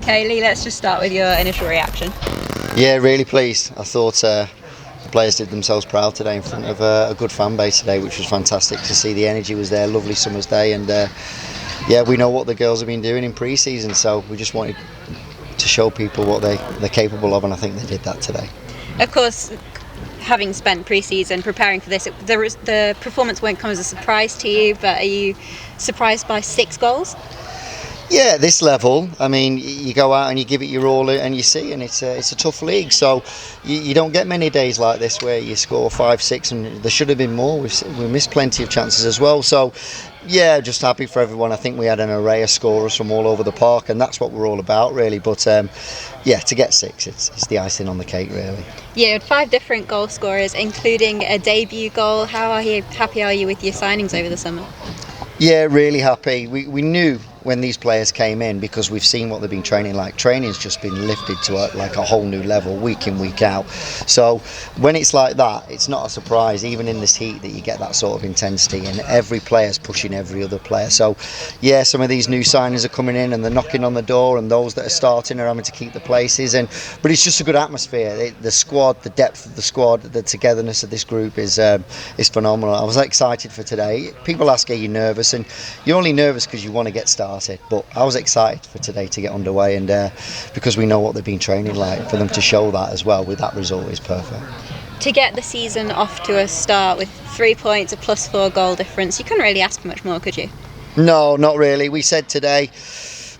Kaylee, let's just start with your initial reaction. Yeah, really pleased. I thought the players did themselves proud today in front of a good fan base today, which was fantastic to see. The energy was there, lovely summer's day, and yeah, we know what the girls have been doing in pre-season, so we just wanted to show people what they're capable of, and I think they did that today. Of course, having spent pre-season preparing for this, the performance won't come as a surprise to you, but are you surprised by 6 goals? Yeah, at this level, I mean, you go out and you give it your all and you see, and it's a tough league, so you don't get many days like this where you score 5, 6, and there should have been more. We missed plenty of chances as well, so yeah, just happy for everyone. I think we had an array of scorers from all over the park, and that's what we're all about really, but yeah, to get 6, it's the icing on the cake really. Yeah, you had 5 different goal scorers, including a debut goal. Happy are you with your signings over the summer? Yeah, really happy. We knew when these players came in, because we've seen what they've been training like. Training's just been lifted to like a whole new level week in, week out. So when it's like that, it's not a surprise, even in this heat, that you get that sort of intensity, and every player's pushing every other player. So yeah, some of these new signings are coming in and they're knocking on the door, and those that are starting are having to keep the places. But it's just a good atmosphere. The squad, the depth of the squad, the togetherness of this group is phenomenal. I was excited for today. People ask, are you nervous? And you're only nervous because you want to get started. But I was excited for today to get underway, and because we know what they've been training like, for them to show that as well with that result is perfect. To get the season off to a start with 3 points, a +4 goal difference, you couldn't really ask for much more, could you? No, not really. We said today,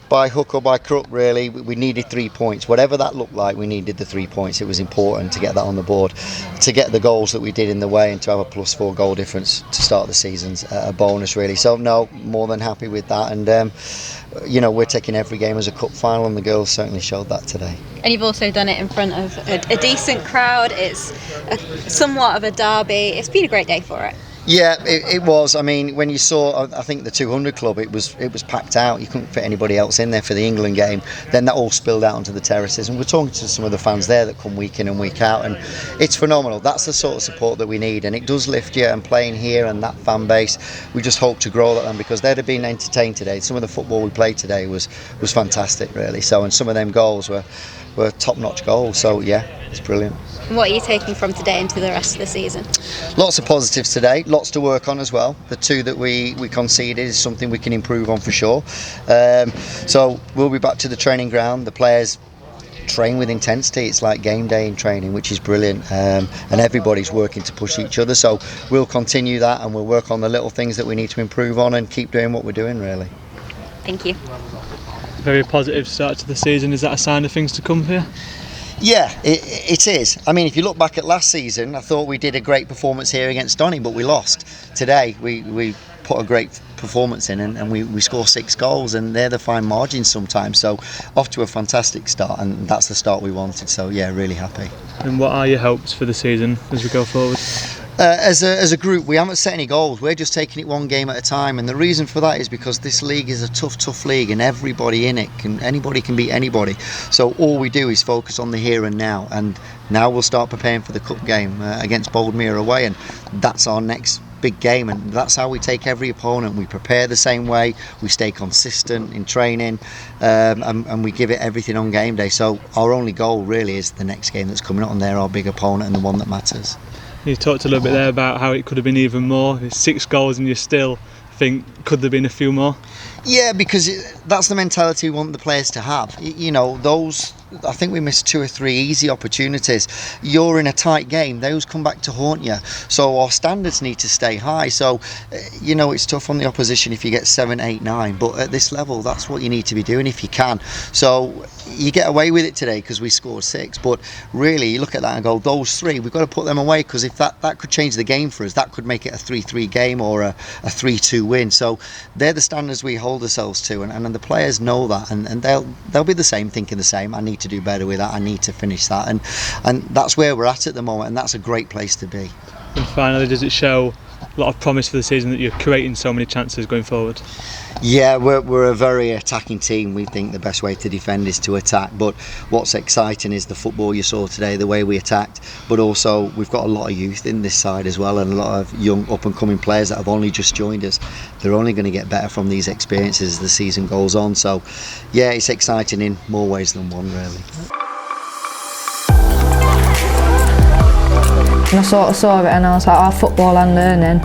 by hook or by crook really, we needed 3 points. Whatever that looked like, we needed the 3 points. It was important to get that on the board, to get the goals that we did in the way, and to have a +4 goal difference to start the season's a bonus really. So no, more than happy with that, and you know, we're taking every game as a cup final, and the girls certainly showed that today. And you've also done it in front of a decent crowd. It's somewhat of a derby. It's been a great day for it. Yeah, it was. I mean, when you saw, I think the 200 club, it was packed out. You couldn't fit anybody else in there for the England game. Then that all spilled out onto the terraces, and we're talking to some of the fans there that come week in and week out, and it's phenomenal. That's the sort of support that we need, and it does lift you. And playing here and that fan base, we just hope to grow that, because they'd have been entertained today. Some of the football we played today was fantastic, really. So, and some of them goals were top-notch goals. So yeah, it's brilliant. What are you taking from today into the rest of the season? Lots of positives today, lots to work on as well. The 2 that we conceded is something we can improve on for sure. So we'll be back to the training ground. The players train with intensity. It's like game day in training, which is brilliant, and everybody's working to push each other. So we'll continue that, and we'll work on the little things that we need to improve on, and keep doing what we're doing really. Thank you. Very positive start to the season. Is that a sign of things to come here? Yeah, it is. I mean, if you look back at last season, I thought we did a great performance here against Donny, but we lost. Today, we put a great performance in, and we score 6 goals, and they're the fine margins sometimes. So off to a fantastic start, and that's the start we wanted. So yeah, really happy. And what are your hopes for the season as we go forward? As a group, we haven't set any goals. We're just taking it one game at a time, and the reason for that is because this league is a tough league, and everybody in it anybody can beat anybody. So all we do is focus on the here and now, and now we'll start preparing for the cup game against Boldmere away, and that's our next big game, and that's how we take every opponent. We prepare the same way, we stay consistent in training, and we give it everything on game day. So our only goal really is the next game that's coming up, and they're our big opponent and the one that matters. You talked a little bit there about how it could have been even more. It's 6 goals and you still think, could there have been a few more? Yeah, because that's the mentality we want the players to have. You know, those, I think we missed 2 or 3 easy opportunities. You're in a tight game, those come back to haunt you. So our standards need to stay high. So, you know, it's tough on the opposition if you get 7, 8, 9. But at this level, that's what you need to be doing if you can. So you get away with it today because we scored 6. But really, you look at that and go, those 3, we've got to put them away, because if that could change the game for us, that could make it a 3-3 game or a 3-2 win. So they're the standards we hold ourselves to, and the players know that, and they'll be the same, thinking the same. I need to do better with that, I need to finish that, and that's where we're at the moment, and that's a great place to be. And finally, does it show lot of promise for the season that you're creating so many chances going forward? Yeah, we're a very attacking team. We think the best way to defend is to attack, but what's exciting is the football you saw today, the way we attacked, but also we've got a lot of youth in this side as well, and a lot of young up and coming players that have only just joined us. They're only going to get better from these experiences as the season goes on, so yeah, it's exciting in more ways than one, really. And I sort of saw it and I was like, football and learning,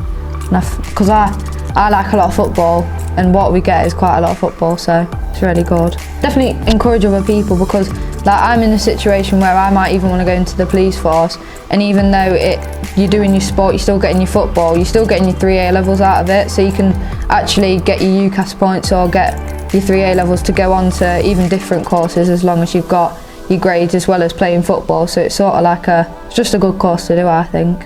because I like a lot of football and what we get is quite a lot of football, so it's really good. Definitely encourage other people, because like I'm in a situation where I might even want to go into the police force, and even though you're doing your sport, you're still getting your football, you're still getting your 3A levels out of it, so you can actually get your UCAS points or get your 3A levels to go on to even different courses, as long as you've got your grades as well as playing football. So it's sort of like it's just a good course to do, I think.